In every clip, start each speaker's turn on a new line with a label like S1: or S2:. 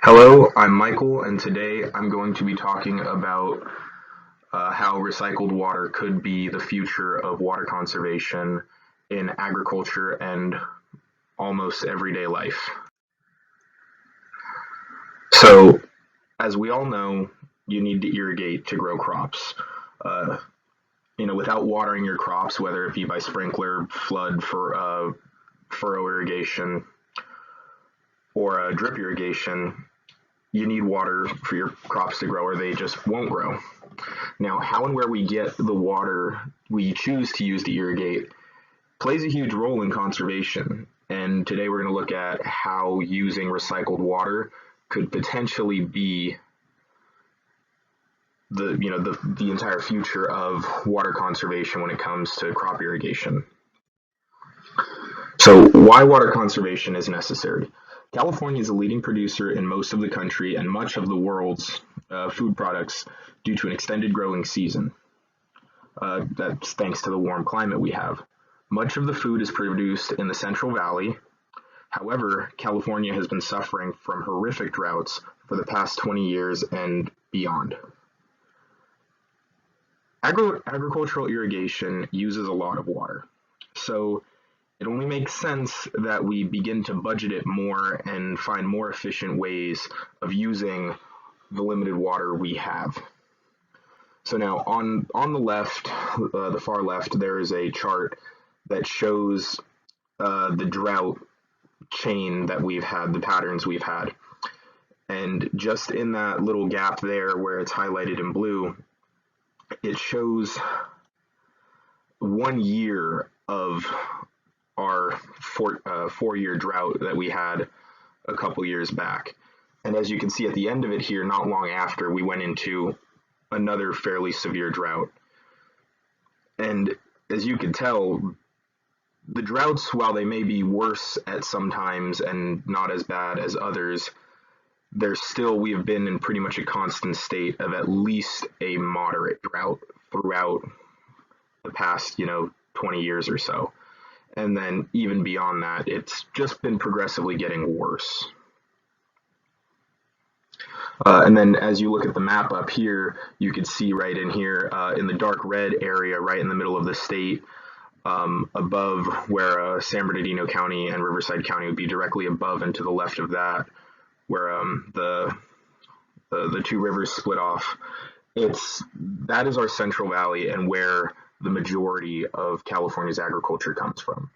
S1: Hello, I'm Michael, and today I'm going to be talking about how recycled water could be the future of water conservation in agriculture and almost everyday life. So, as we all know, you need to irrigate to grow crops. Uh, without watering your crops, whether it be by sprinkler, flood, for furrow irrigation, or drip irrigation, you need water for your crops to grow, or they just won't grow. Now, how and where we get the water we choose to use to irrigate plays a huge role in conservation. And today we're going to look at how using recycled water could potentially be the entire future of water conservation when it comes to crop irrigation. So, why water conservation is necessary? California is a leading producer in most of the country and much of the world's food products due to an extended growing season. That's thanks to the warm climate we have. Much of the food is produced in the Central Valley. However, California has been suffering from horrific droughts for the past 20 years and beyond. Agricultural irrigation uses a lot of water. So it only makes sense that we begin to budget it more and find more efficient ways of using the limited water we have. So now on the left, the far left, there is a chart that shows the drought chain that we've had, the patterns we've had. And just in that little gap there where it's highlighted in blue, it shows 1 year of our four-year drought that we had a couple years back. And as you can see at the end of it here, not long after, we went into another fairly severe drought. And as you can tell, the droughts, while they may be worse at some times and not as bad as others, we have been in pretty much a constant state of at least a moderate drought throughout the past, 20 years or so. And then even beyond that, it's just been progressively getting worse. And then as you look at the map up here, you can see right in here in the dark red area, right in the middle of the state, above where San Bernardino County and Riverside County would be directly above and to the left of that, where the two rivers split off. That is our Central Valley and where the majority of California's agriculture comes from.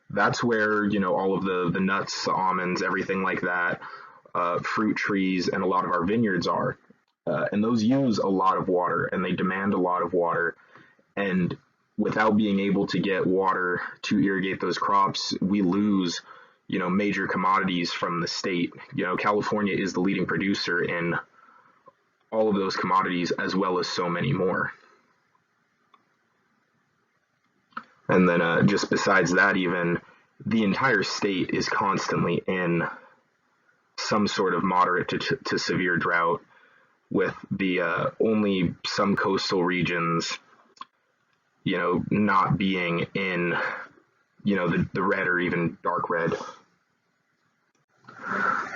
S1: That's where, all of the nuts, the almonds, everything like that, fruit trees, and a lot of our vineyards are. And those use a lot of water and they demand a lot of water. And without being able to get water to irrigate those crops, we lose, major commodities from the state. California is the leading producer in all of those commodities as well as so many more. And then just besides that, even the entire state is constantly in some sort of moderate to severe drought, with the only some coastal regions, not being in, the red or even dark red.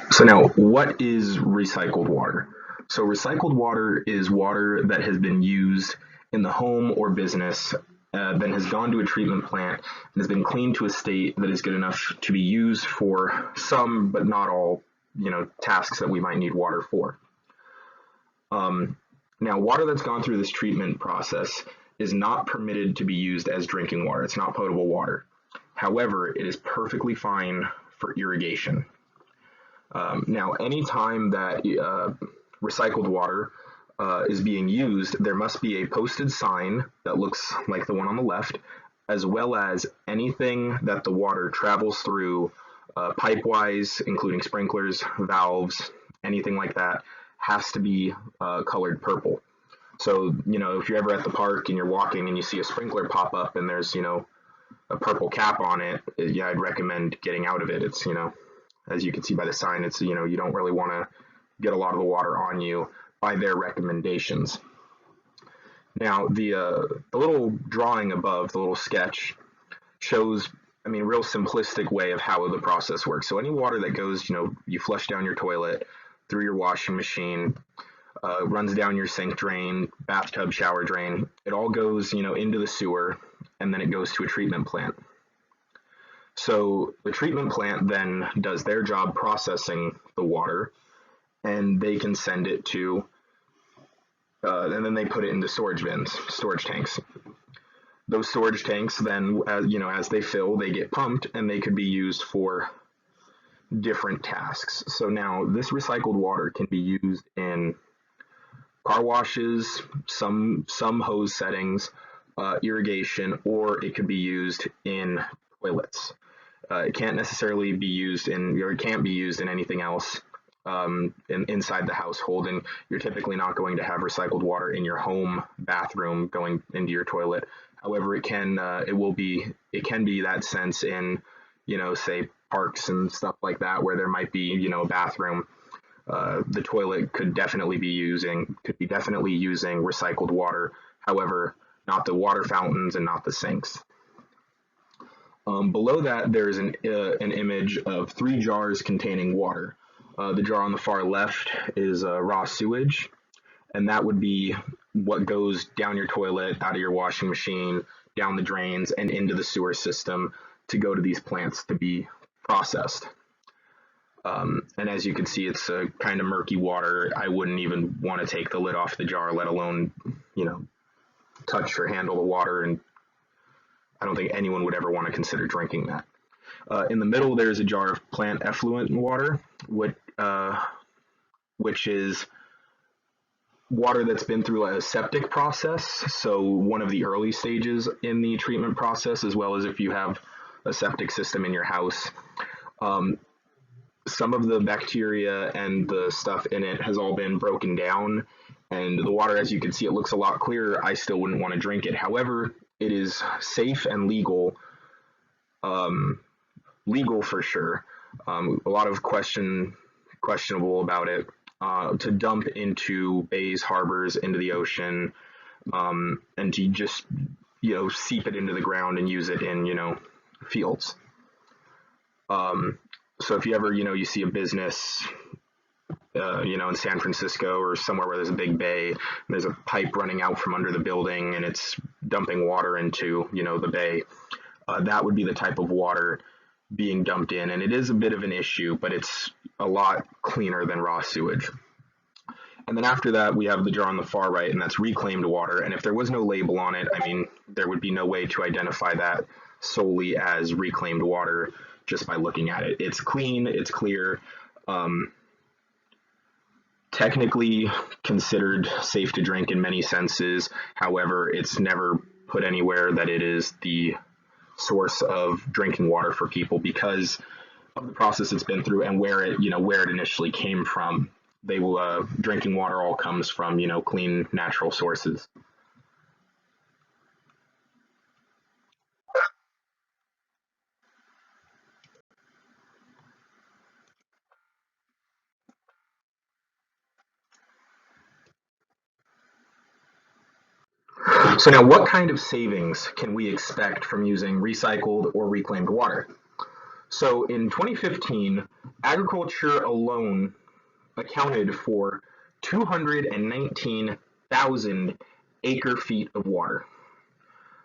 S1: So now, what is recycled water? So recycled water is water that has been used in the home or business, then has gone to a treatment plant and has been cleaned to a state that is good enough to be used for some, but not all, tasks that we might need water for. Now, water that's gone through this treatment process is not permitted to be used as drinking water. It's not potable water. However, it is perfectly fine for irrigation. Now, anytime that recycled water is being used, there must be a posted sign that looks like the one on the left, as well as anything that the water travels through pipe-wise, including sprinklers, valves, anything like that, has to be colored purple. So, if you're ever at the park and you're walking and you see a sprinkler pop up and there's, a purple cap on it, yeah, I'd recommend getting out of it. It's, as you can see by the sign, it's, you don't really want to get a lot of the water on you by their recommendations. Now, the little drawing above, the little sketch, shows, real simplistic way of how the process works. So any water that goes, you flush down your toilet, through your washing machine, runs down your sink drain, bathtub, shower drain. It all goes, into the sewer, and then it goes to a treatment plant. So the treatment plant then does their job processing the water, and they can send it to, and then they put it into storage bins, storage tanks. Those storage tanks then, as they fill, they get pumped, and they could be used for different tasks. So now this recycled water can be used in car washes, some hose settings, irrigation, or it could be used in toilets. It can't necessarily be used or it can't be used in anything else inside the household, and you're typically not going to have recycled water in your home bathroom going into your toilet. However, it can be that sense in, say parks and stuff like that, where there might be, a bathroom. The toilet could definitely be using recycled water. However, not the water fountains and not the sinks. Below that, there's an image of 3 jars containing water. The jar on the far left is raw sewage, and that would be what goes down your toilet, out of your washing machine, down the drains, and into the sewer system to go to these plants to be processed. And as you can see, it's a kind of murky water. I wouldn't even want to take the lid off the jar, let alone, touch or handle the water, and I don't think anyone would ever want to consider drinking that. In the middle, there's a jar of plant effluent water, which is water that's been through a septic process, so one of the early stages in the treatment process, as well as if you have a septic system in your house. Some of the bacteria and the stuff in it has all been broken down, and the water, as you can see, it looks a lot clearer. I still wouldn't want to drink it. However, it is safe and legal for sure. A lot of questionable about it, to dump into bays, harbors, into the ocean, and to just, seep it into the ground and use it in, fields. So if you ever, you see a business, in San Francisco or somewhere where there's a big bay, and there's a pipe running out from under the building and it's dumping water into, the bay, that would be the type of water being dumped in. And it is a bit of an issue, but it's a lot cleaner than raw sewage. And then after that, we have the jar on the far right, and that's reclaimed water. And if there was no label on it, there would be no way to identify that solely as reclaimed water just by looking at it. It's clean, it's clear, technically considered safe to drink in many senses. However, it's never put anywhere that it is the source of drinking water for people because of the process it's been through and where it initially came from. Drinking water all comes from, clean natural sources. So now, what kind of savings can we expect from using recycled or reclaimed water? So in 2015, agriculture alone accounted for 219,000 acre feet of water.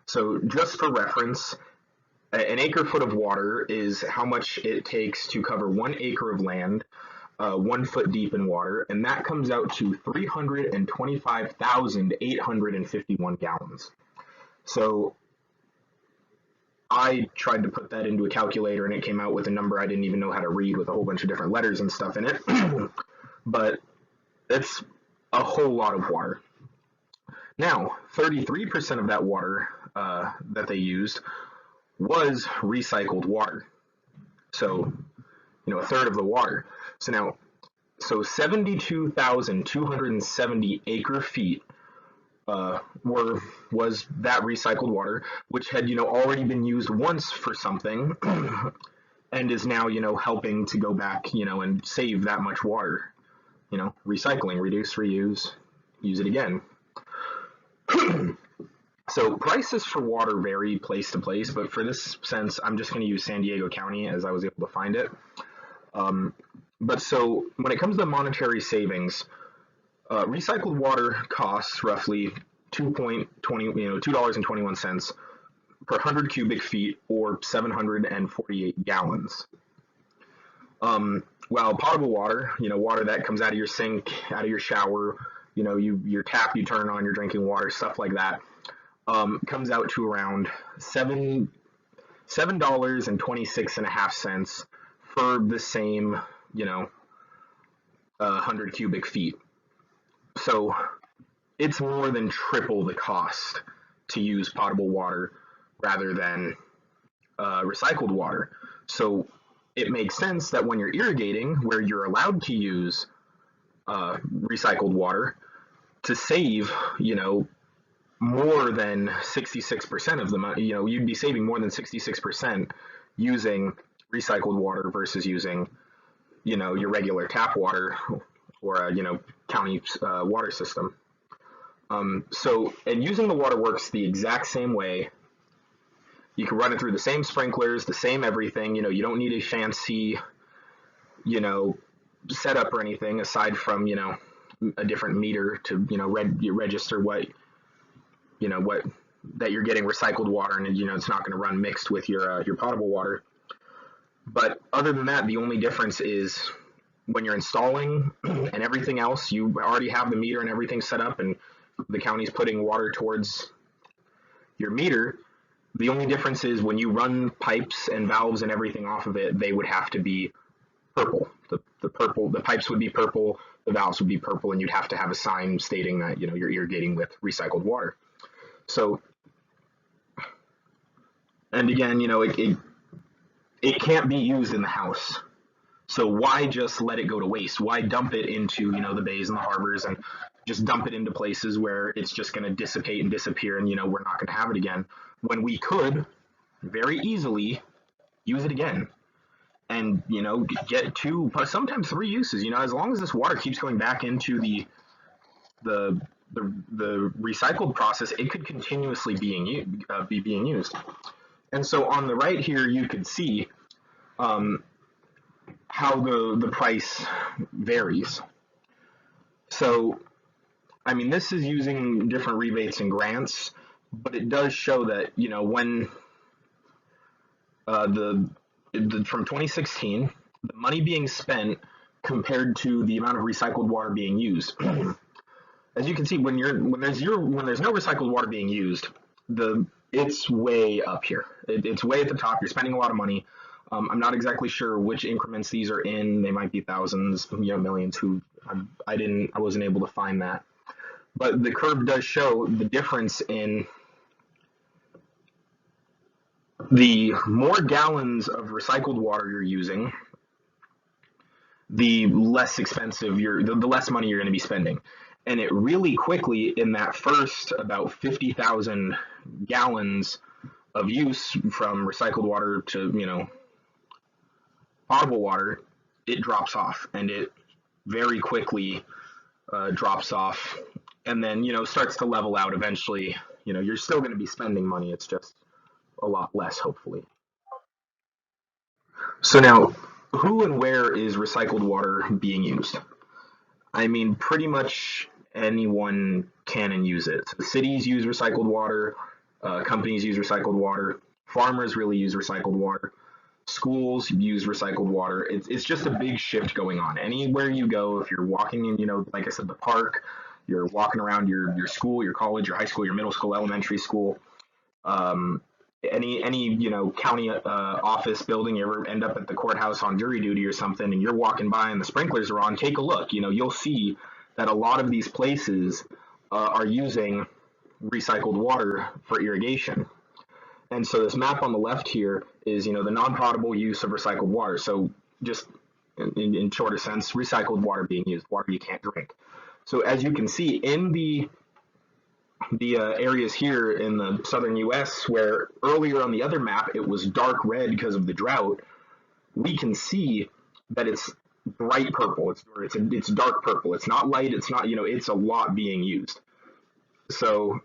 S1: So just for reference, an acre foot of water is how much it takes to cover 1 acre of land, 1 foot deep in water, and that comes out to 325,851 gallons. So I tried to put that into a calculator and it came out with a number I didn't even know how to read with a whole bunch of different letters and stuff in it. But it's a whole lot of water. Now, 33% of that water that they used was recycled water. So, a third of the water. So 72,270 acre feet was that recycled water, which had already been used once for something, and is now helping to go back and save that much water. Recycling, reduce, reuse, use it again. So prices for water vary place to place, but for this sense, I'm just going to use San Diego County as I was able to find it. But so when it comes to monetary savings, recycled water costs roughly 2.20, $2.21 per 100 cubic feet, or 748 gallons. While potable water, water that comes out of your sink, out of your shower, your tap you turn on, your drinking water, stuff like that, comes out to around $7.26.5 for the same, 100 cubic feet. So it's more than triple the cost to use potable water rather than recycled water. So it makes sense that when you're irrigating, where you're allowed to use recycled water, to save, more than 66% of the money, you'd be saving more than 66% using recycled water versus using, your regular tap water or a, county water system. And using the water works the exact same way. You can run it through the same sprinklers, the same everything. You don't need a fancy, setup or anything aside from, a different meter to, register what that you're getting recycled water, and it's not going to run mixed with your potable water. But other than that, the only difference is when you're installing and everything else, you already have the meter and everything set up, and the county's putting water towards your meter. The only difference is when you run pipes and valves and everything off of it, they would have to be purple. The pipes would be purple, the valves would be purple, and you'd have to have a sign stating that you're irrigating with recycled water. So, and again, it can't be used in the house. So why just let it go to waste? Why dump it into the bays and the harbors, and just dump it into places where it's just going to dissipate and disappear, and we're not going to have it again, when we could very easily use it again and get 2, sometimes 3 uses. As long as this water keeps going back into the recycled process, it could continuously be being used. And so on the right here, you could see how the price varies. So, this is using different rebates and grants, but it does show that when from 2016, the money being spent compared to the amount of recycled water being used. As you can see, when there's no recycled water being used, it's way up here. It's way at the top. You're spending a lot of money. I'm not exactly sure which increments these are in. They might be thousands, millions. I wasn't able to find that. But the curve does show the difference in the more gallons of recycled water you're using, the less expensive the less money you're going to be spending. And it really quickly, in that first about 50,000 gallons of use from recycled water to, potable water, it drops off, and it very quickly drops off, and then, starts to level out eventually. You're still going to be spending money. It's just a lot less, hopefully. So now, who and where is recycled water being used? Pretty much anyone can and use it. So cities use recycled water, companies use recycled water, farmers really use recycled water, schools use recycled water. It's just a big shift going on. Anywhere you go, if you're walking in, like I said, the park, you're walking around your school, your college, your high school, your middle school, elementary school, any county office building, you ever end up at the courthouse on jury duty or something, and you're walking by and the sprinklers are on, take a look. You'll see that a lot of these places are using recycled water for irrigation. And so this map on the left here is, the non-potable use of recycled water. So just in shorter sense, recycled water being used, water you can't drink. So as you can see in the areas here in the southern U.S. where earlier on the other map it was dark red because of the drought, we can see that it's bright purple. It's dark purple. It's not light. It's not, it's a lot being used. So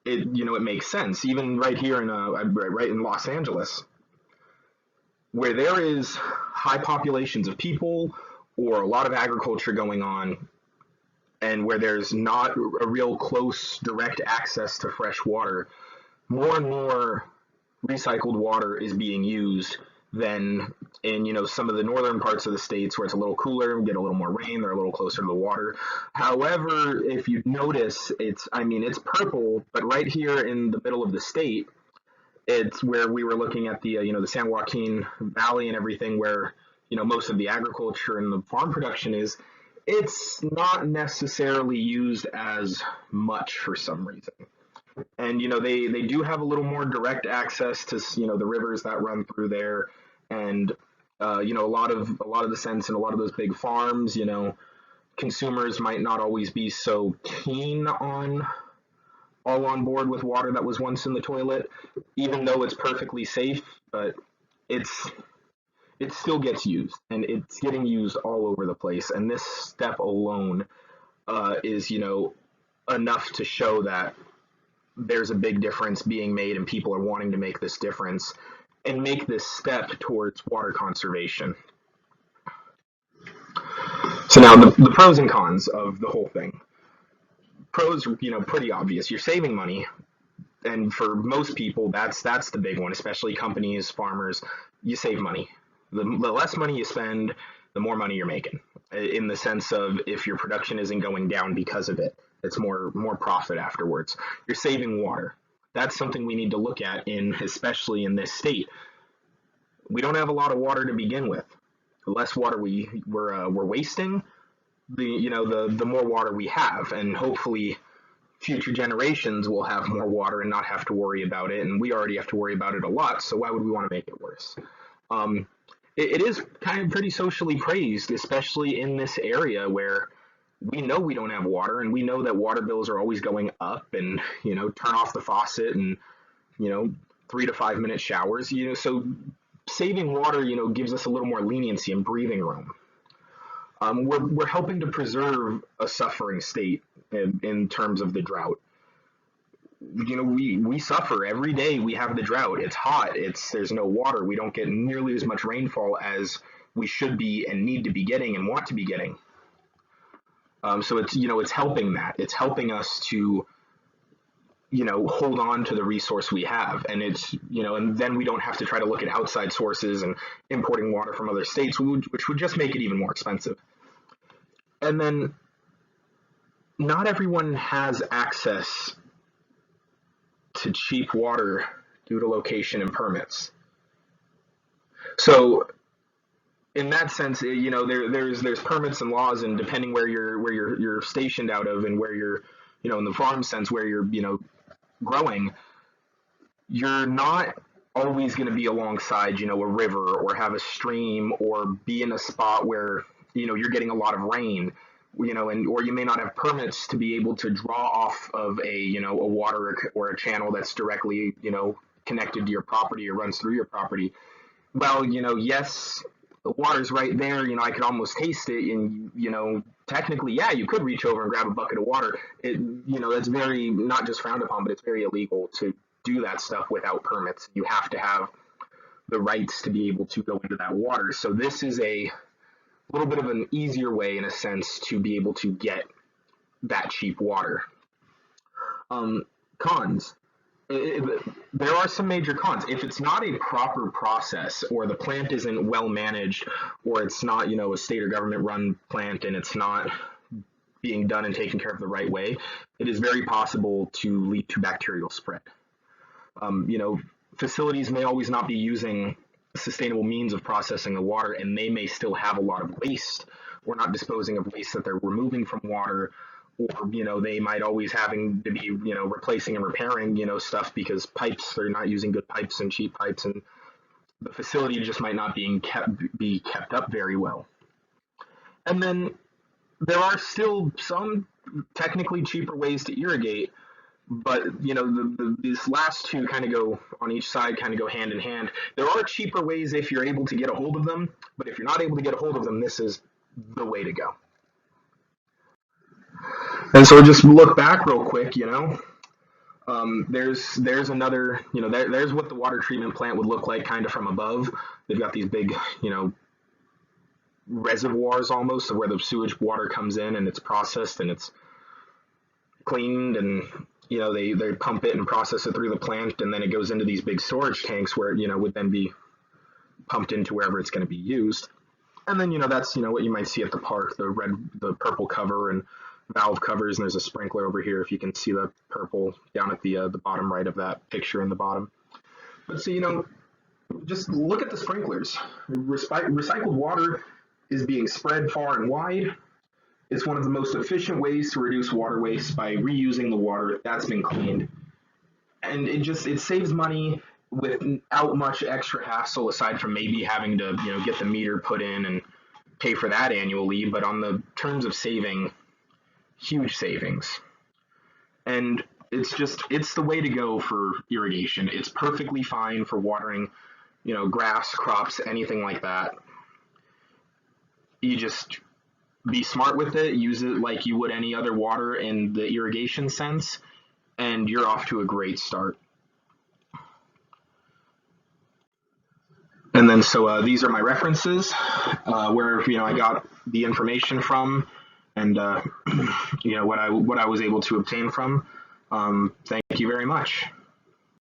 S1: it makes sense. Even right here in right in Los Angeles, where there is high populations of people or a lot of agriculture going on, and where there's not a real close direct access to fresh water, more and more recycled water is being used than in some of the northern parts of the states where it's a little cooler, get a little more rain, they're a little closer to the water. However, if you notice, it's purple, but right here in the middle of the state, it's where we were looking at the San Joaquin Valley and everything, where most of the agriculture and the farm production is. It's not necessarily used as much for some reason. And they do have a little more direct access to the rivers that run through there, and a lot of the sense and a lot of those big farms. Consumers might not always be so keen on all on board with water that was once in the toilet, even though it's perfectly safe, but it's it still gets used, and it's getting used all over the place. And this step alone is enough to show that there's a big difference being made, and people are wanting to make this difference and make this step towards water conservation. So now the pros and cons of the whole thing. Pros, pretty obvious. You're saving money, and for most people, that's the big one, especially companies, farmers. You save money. The less money you spend, the more money you're making. In the sense of, if your production isn't going down because of it, it's more profit afterwards. You're saving water. That's something we need to look at, especially in this state. We don't have a lot of water to begin with. The less water we're wasting, the more water we have, and hopefully future generations will have more water and not have to worry about it. And we already have to worry about it a lot, so why would we want to make it worse? It is kind of pretty socially praised, especially in this area where we know we don't have water, and we know that water bills are always going up, and turn off the faucet, and 3 to 5 minute showers. So saving water gives us a little more leniency and breathing room. We're helping to preserve a suffering state in terms of the drought. We suffer every day. We have the drought. It's hot. There's no water. We don't get nearly as much rainfall as we should be and need to be getting and want to be getting. So it's helping that. It's helping us to hold on to the resource we have, and and then we don't have to try to look at outside sources and importing water from other states, which would just make it even more expensive. And then not everyone has access to cheap water due to location and permits. So in that sense, there's permits and laws, and depending where you're stationed out of, and where you're in the farm sense, where you're growing, you're not always going to be alongside a river, or have a stream, or be in a spot where you're getting a lot of rain, or you may not have permits to be able to draw off of a water or a channel that's directly connected to your property or runs through your property. Well, yes, the water's right there, I could almost taste it, and technically, yeah, you could reach over and grab a bucket of water. That's very, not just frowned upon, but it's very illegal to do that stuff without permits. You have to have the rights to be able to go into that water. So this is a little bit of an easier way, in a sense, to be able to get that cheap water. Cons. There are some major cons. If it's not a proper process, or the plant isn't well managed, or it's not, a state or government run plant, and it's not being done and taken care of the right way, it is very possible to lead to bacterial spread. Facilities may always not be using sustainable means of processing the water, and they may still have a lot of waste, or not disposing of waste that they're removing from water, or they might always having to be replacing and repairing stuff, because pipes, they're not using good pipes and cheap pipes, and the facility just might not be kept up very well. And then there are still some technically cheaper ways to irrigate, but these last two kind of go on each side, kind of go hand in hand. There are cheaper ways if you're able to get a hold of them, but if you're not able to get a hold of them, this is the way to go. And so just look back real quick, There's another, there's what the water treatment plant would look like kind of from above. They've got these big, reservoirs almost of where the sewage water comes in and it's processed and it's cleaned, and they pump it and process it through the plant, and then it goes into these big storage tanks where it would then be pumped into wherever it's going to be used. And then that's what you might see at the park, the purple cover and valve covers, and there's a sprinkler over here if you can see the purple down at the bottom right of that picture in the bottom. But so just look at the sprinklers. Recycled water is being spread far and wide. It's one of the most efficient ways to reduce water waste by reusing the water that's been cleaned. And it saves money without much extra hassle, aside from maybe having to get the meter put in and pay for that annually. But on the terms of saving, huge savings. And it's the way to go for irrigation. It's perfectly fine for watering, grass, crops, anything like that. You just be smart with it, use it like you would any other water in the irrigation sense, and you're off to a great start. And then so these are my references, where I got the information from, and what I was able to obtain from. Thank you very much.